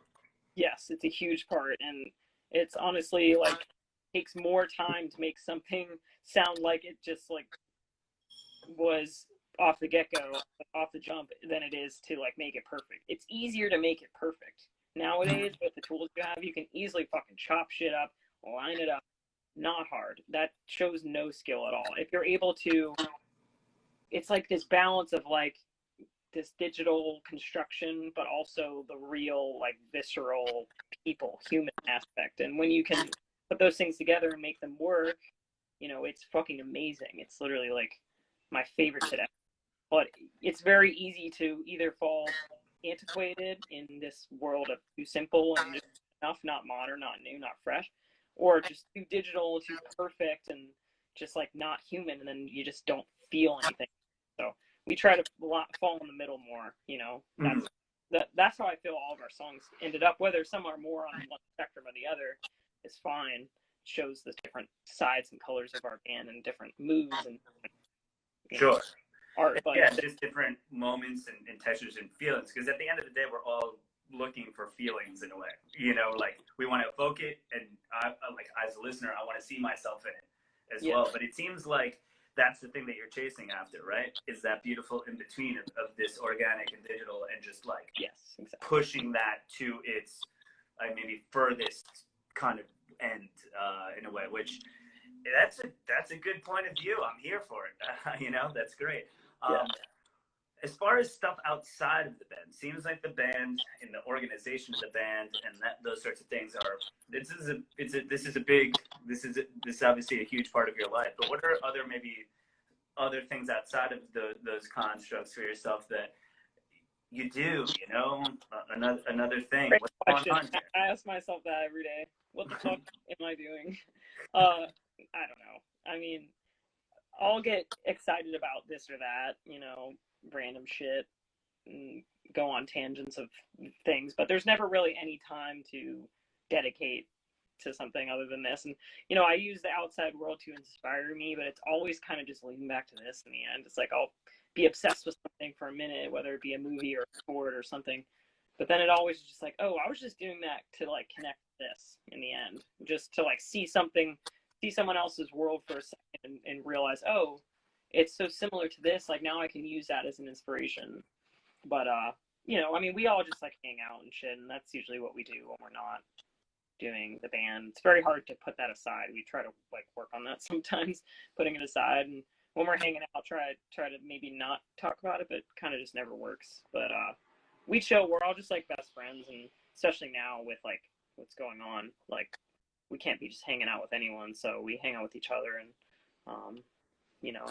Yes, it's a huge part, and it's honestly like takes more time to make something sound like it just like was off the get-go, off the jump, than it is to like make it perfect. It's easier to make it perfect nowadays with the tools you have. You can easily fucking chop shit up, line it up. Not hard. That shows no skill at all. If you're able to, it's like this balance of like this digital construction, but also the real like visceral human aspect. And when you can put those things together and make them work, it's fucking amazing. It's literally like my favorite today. But it's very easy to either fall antiquated in this world of too simple and just enough, not modern, not new, not fresh, or just too digital, too perfect, and just like not human, and then you just don't feel anything. So we try to fall in the middle more, That's how I feel all of our songs ended up. Whether some are more on one spectrum or the other is fine. It shows the different sides and colors of our band and different moods and art. But just different moments and textures and feelings. Because at the end of the day, we're all looking for feelings in a way. Like we want to evoke it, and I like as a listener, I want to see myself in it as well. But it seems like that's the thing that you're chasing after, right? Is that beautiful in between of this organic and digital, and just like pushing that to its maybe furthest kind of end in a way, which that's a good point of view. I'm here for it. That's great. As far as stuff outside of the band, seems like the band and the organization of the band and those sorts of things this is obviously a huge part of your life. But what are other things outside of those constructs for yourself that you do? Another thing. Great What's question. going on here? I ask myself that every day. What the fuck am I doing? I don't know. I mean, I'll get excited about this or that, random shit, and go on tangents of things, but there's never really any time to dedicate to something other than this. And I use the outside world to inspire me, but it's always kind of just leading back to this in the end. It's like I'll be obsessed with something for a minute, whether it be a movie or a sport or something, but then it always is just like, oh, I was just doing that to like connect this in the end, just to like see someone else's world for a second and realize, oh, it's so similar to this. Like now I can use that as an inspiration. But I mean, we all just like hang out and shit, and that's usually what we do when we're not doing the band. It's very hard to put that aside. We try to like work on that sometimes, putting it aside, and when we're hanging out, try to maybe not talk about it, but kind of just never works. But we chill. We're all just like best friends, and especially now with like what's going on, like we can't be just hanging out with anyone, so we hang out with each other, and you know,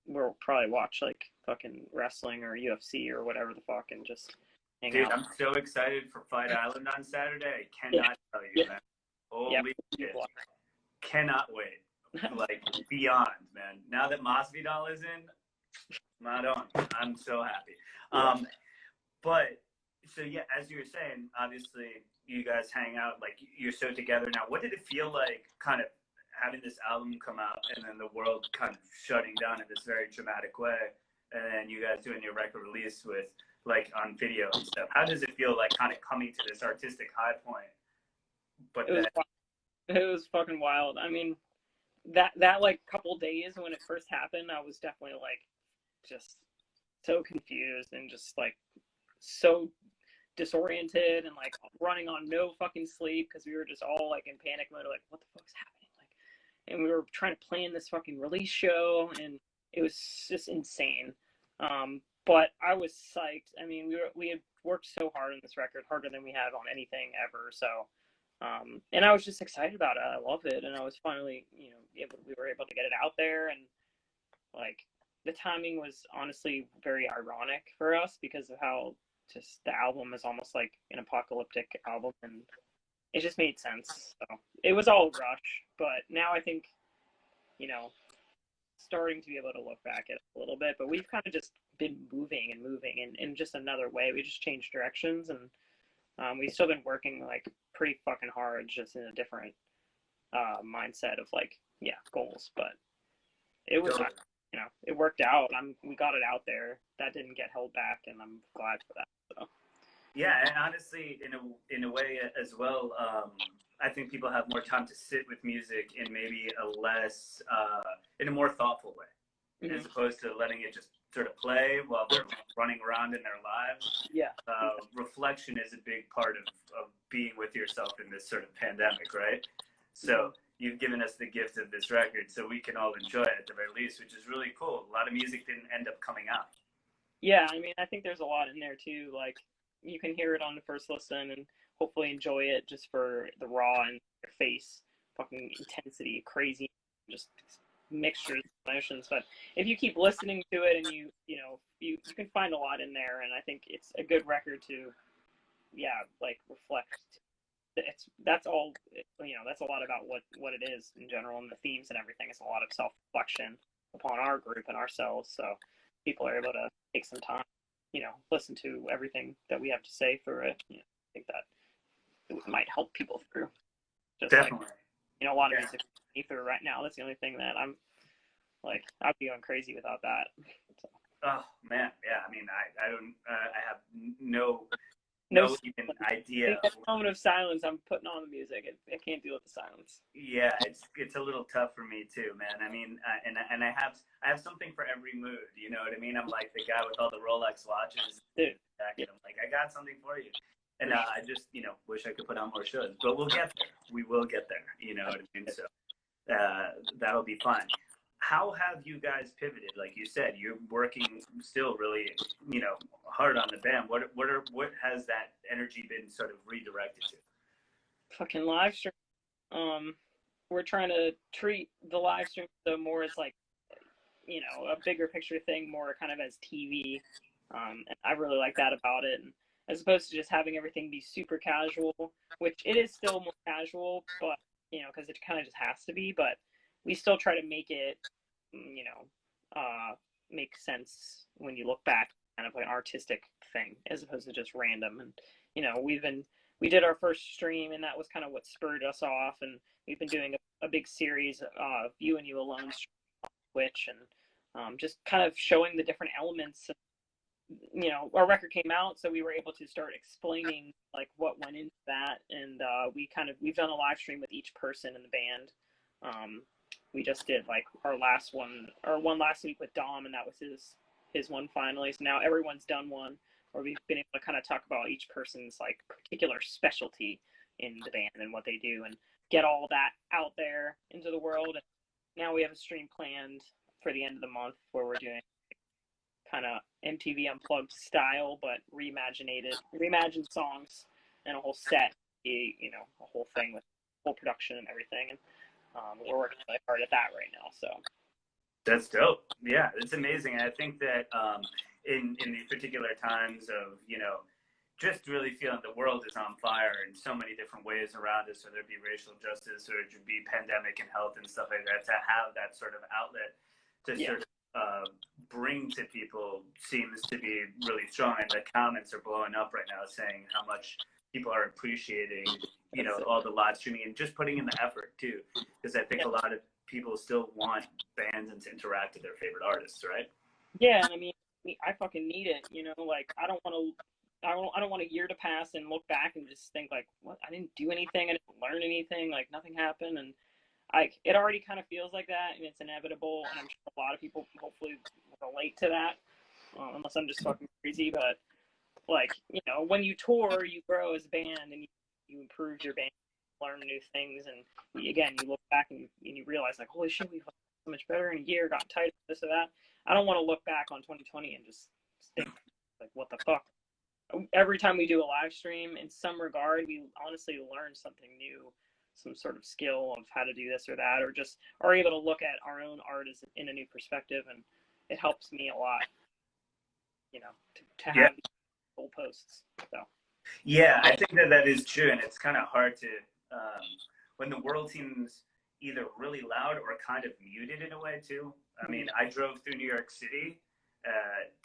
we'll probably watch like fucking wrestling or UFC or whatever the fuck, and just hang Dude, out. I'm so excited for Fight Island on Saturday. I Yeah. cannot tell you, Yeah. man. Yeah. Holy shit. Cannot wait. Like, beyond, man. Now that Masvidal is in, not on. I'm so happy. But, so yeah, as you were saying, obviously, you guys hang out, like, you're so together now. What did it feel like, kind of, having this album come out and then the world kind of shutting down in this very dramatic way, and then you guys doing your record release with, like, on video and stuff? How does it feel like kind of coming to this artistic high point? But It was fucking wild. I mean, that like couple days when it first happened, I was definitely like just so confused and just like so disoriented and like running on no fucking sleep because we were just all like in panic mode, like what the fuck's happening? Like, and we were trying to plan this fucking release show, and it was just insane. But I was psyched. I mean, we had worked so hard on this record, harder than we had on anything ever. So, and I was just excited about it. I love it, and I was finally, we were able to get it out there, and like the timing was honestly very ironic for us because of how just the album is almost like an apocalyptic album, and it just made sense. So it was all a rush, but now I think, starting to be able to look back at it a little bit, but we've kind of just been moving in just another way. We just changed directions, and we've still been working like pretty fucking hard, just in a different mindset of like, goals. But it was, it worked out. We got it out there. That didn't get held back, and I'm glad for that. So. Yeah, and honestly, in a way as well, I think people have more time to sit with music in maybe in a more thoughtful way, as opposed to letting it just sort of play while they're running around in their lives. Yeah. Reflection is a big part of being with yourself in this sort of pandemic, right? So you've given us the gift of this record so we can all enjoy it at the very least, which is really cool. A lot of music didn't end up coming out. Yeah, I mean, I think there's a lot in there too. Like, you can hear it on the first listen and hopefully enjoy it just for the raw and your face fucking intensity, crazy, just mixtures of emotions. But if you keep listening to it and you can find a lot in there, and I think it's a good record to like reflect. That's all, that's a lot about what it is in general, and the themes and everything. It's a lot of self-reflection upon our group and ourselves, so people are able to take some time, listen to everything that we have to say through it. I think that it might help people through. Just definitely. Like, a lot of music through right now. That's the only thing that I'm like, I'd be going crazy without that. So. Oh man, yeah. I mean, I don't. I have no even idea. That moment of silence, I'm putting on the music. I can't deal with the silence. Yeah, it's a little tough for me too, man. I mean, and I have something for every mood. You know what I mean? I'm like the guy with all the Rolex watches. Dude. I'm like, I got something for you. And I just, wish I could put on more shows, but we'll get there. We will get there. You know what I mean? So that'll be fun. How have you guys pivoted? Like you said, you're working still really, hard on the band. What has that energy been sort of redirected to? Fucking live stream. We're trying to treat the live stream so more as like, a bigger picture thing, more kind of as TV. And I really like that about it. And as opposed to just having everything be super casual, which it is still more casual, but, because it kind of just has to be, but we still try to make it, make sense when you look back, kind of like an artistic thing, as opposed to just random. And, we did our first stream, and that was kind of what spurred us off, and we've been doing a big series of You and You Alone on Twitch, and just kind of showing the different elements. Our record came out, so we were able to start explaining like what went into that, and we've done a live stream with each person in the band. We just did like our one last week with Dom, and that was his one finally. So now everyone's done one. where we've been able to kind of talk about each person's like particular specialty in the band and what they do, and get all that out there into the world. And now we have a stream planned for the end of the month where we're doing kind of MTV Unplugged style, but reimagined songs and a whole set, you know, a whole thing with full production and everything. And we're working really hard at that right now. So that's dope. Yeah, it's amazing. I think that in these particular times of, you know, just really feeling the world is on fire in so many different ways around us, whether it be racial justice or it be pandemic and health and stuff like that, to have that sort of outlet to sort of bring to people seems to be really strong. And the comments are blowing up right now saying how much people are appreciating, you know, all the live streaming and just putting in the effort too. Because I think a lot of people still want bands and to interact with their favorite artists, right? Yeah, and I mean, I fucking need it, you know, like I don't want a year to pass and look back and just think like, what, I didn't do anything, I didn't learn anything, like nothing happened. And it already kind of feels like that, and it's inevitable, and I'm sure a lot of people hopefully relate to that, unless I'm just fucking crazy. But like, you know, when you tour, you grow as a band, and you improve your band, learn new things, and again, you look back and you realize like, holy shit, we've gotten so much better in a year, got tighter, this or that. I don't want to look back on 2020 and just think like, what the fuck. Every time we do a live stream, in some regard, we honestly learn something new, some sort of skill of how to do this or that, or just are able to look at our own art as in a new perspective, and it helps me a lot, you know, to have these goalposts. So yeah, I think that is true, and it's kind of hard to when the world seems either really loud or kind of muted in a way too. I mean, I drove through New York City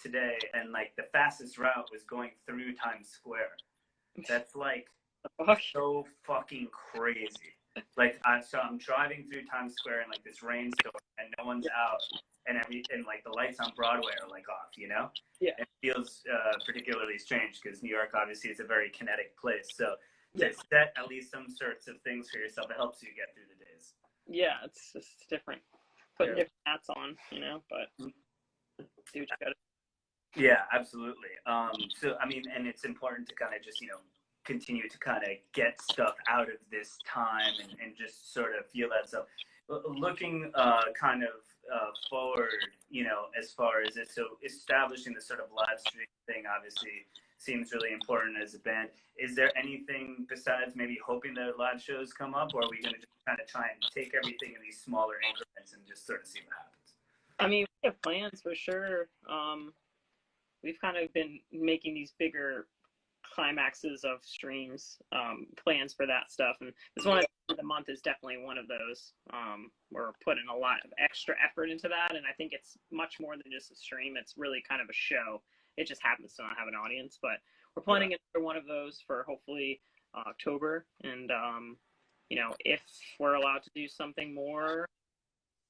today, and like the fastest route was going through Times Square. That's like so fucking crazy. Like so I'm driving through Times Square in like this rainstorm, and no one's out, and like the lights on Broadway are like off, you know? Yeah. It feels particularly strange because New York obviously is a very kinetic place. So to set at least some sorts of things for yourself, it helps you get through the days. Yeah, it's just different. Putting different hats on, you know, but do what you gotta. Yeah, absolutely. So I mean, and it's important to kind of just, you know, continue to kind of get stuff out of this time and just sort of feel that. So looking kind of forward, you know, as far as it, so establishing the sort of live stream thing obviously seems really important as a band. Is there anything besides maybe hoping that live shows come up, or are we going to just kind of try and take everything in these smaller increments and just sort of see what happens? I mean, we have plans for sure. We've kind of been making these bigger climaxes of streams, plans for that stuff, and this one of the month is definitely one of those. We're putting a lot of extra effort into that, and I think it's much more than just a stream. It's really kind of a show. It just happens to not have an audience, but we're planning another one of those for hopefully October. And you know, if we're allowed to do something more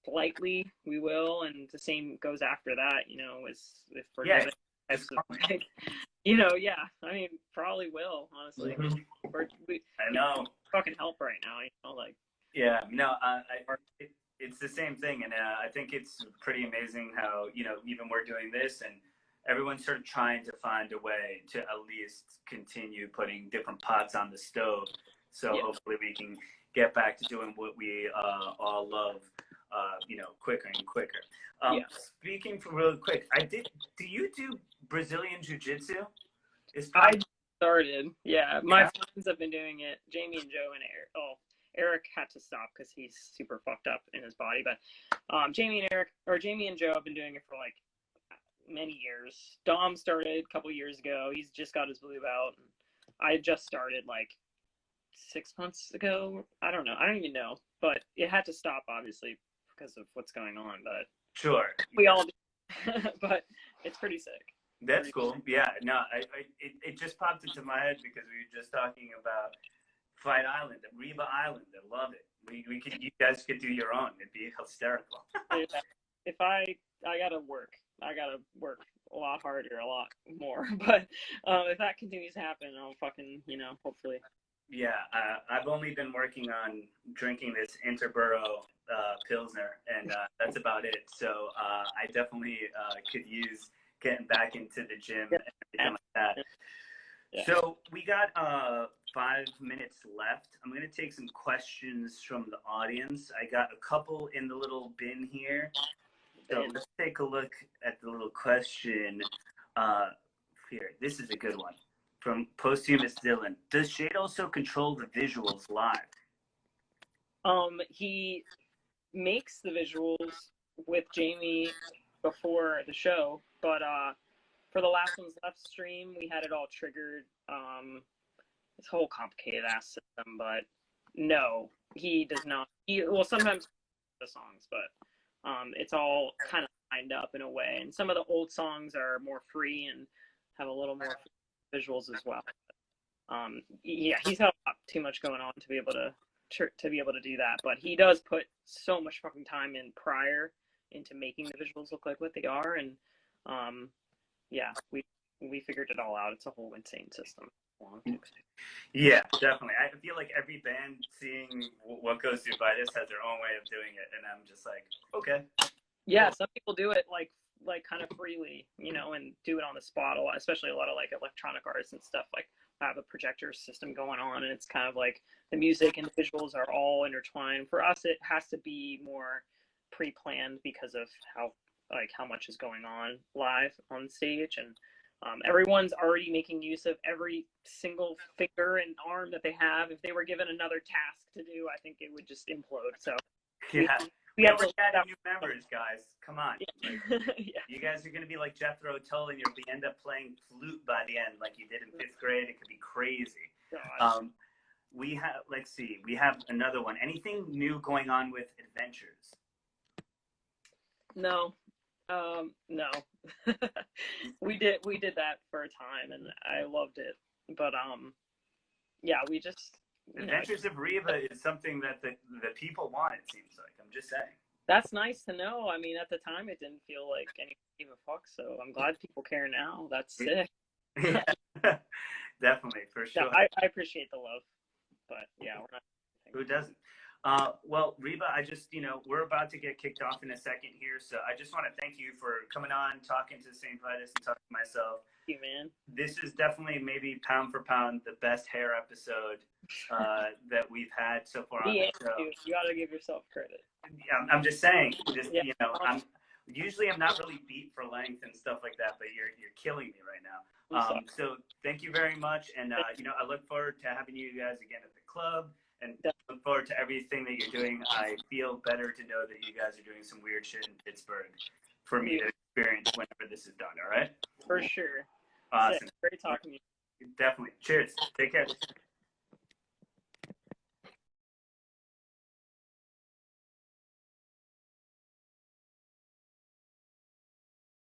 slightly, we will. And the same goes after that. You know, as if we're given types of, like, you know, I mean, probably will, honestly. I know. Fucking help right now, you know, like. Yeah, no, it's the same thing, and I think it's pretty amazing how, you know, even we're doing this, and everyone's sort of trying to find a way to at least continue putting different pots on the stove. So hopefully we can get back to doing what we all love, you know, quicker and quicker. Speaking for real quick, do you do Brazilian Jiu-Jitsu? I started, my friends have been doing it, Jamie and Joe and Eric. Eric had to stop because he's super fucked up in his body, but Jamie and Joe have been doing it for like many years. Dom started a couple years ago. He's just got his blue belt. I just started like 6 months ago. I don't know. I don't even know. But it had to stop, obviously, because of what's going on. But sure, we all do. But it's pretty sick. That's cool. Yeah, no, it just popped into my head because we were just talking about Fight Island, Reba Island. I love it. You guys could do your own. It'd be hysterical. If I gotta work a lot harder, a lot more. But if that continues to happen, I'll fucking, you know, hopefully. Yeah, I've only been working on drinking this Interborough Pilsner, and that's about it. So I definitely could use getting back into the gym and anything like that. Yeah. So we got 5 minutes left. I'm going to take some questions from the audience. I got a couple in the little bin here. So let's take a look at the little question. Here, this is a good one. From Posthumous Dylan. Does Shade also control the visuals live? He makes the visuals with Jamie before the show, but for the Last One's Left stream, we had it all triggered. This whole complicated ass system, but no, he does not. Well, sometimes the songs, but it's all kind of lined up in a way. And some of the old songs are more free and have a little more visuals as well. Yeah, he's had too much going on to be able to do that, but he does put so much fucking time in prior into making the visuals look like what they are, and yeah, we figured it all out. It's a whole insane system. Yeah, definitely. I feel like every band seeing what goes through Vitus has their own way of doing it, and I'm just like, okay. Yeah, some people do it like kind of freely, you know, and do it on the spot a lot, especially a lot of like electronic artists and stuff, like have a projector system going on, and it's kind of like the music and the visuals are all intertwined. For us, it has to be more pre-planned because of how much is going on live on stage, and everyone's already making use of every single finger and arm that they have. If they were given another task to do, I think it would just implode. So yeah. We have to add new members, guys. Come on. Yeah. Like, yeah. You guys are going to be like Jethro Tull, and you'll end up playing flute by the end like you did in 5th grade. It could be crazy. We have, let's see, we have another one. Anything new going on with Adventures? No. No. we did that for a time, and I loved it. But yeah, we just Adventures of Reba is something that the people want, it seems like. I'm just saying. That's nice to know. I mean, at the time, it didn't feel like anyone gave a fuck, so I'm glad people care now. That's sick. Yeah, definitely, for sure. Yeah, I appreciate the love, but yeah, we're not. Who doesn't? Well, Reba, I just, we're about to get kicked off in a second here, so I just want to thank you for coming on, talking to Saint Vitus, and talking to myself. Thank you, man. This is definitely, maybe pound for pound, the best hair episode that we've had so far on the show. You got to give yourself credit. Yeah, I'm just saying, I'm not really beat for length and stuff like that, but you're killing me right now. So thank you very much, and I look forward to having you guys again at the club. And look forward to everything that you're doing. I feel better to know that you guys are doing some weird shit in Pittsburgh for me to experience whenever this is done, all right? For sure. Awesome. Great talking to you. Definitely. Cheers. Take care.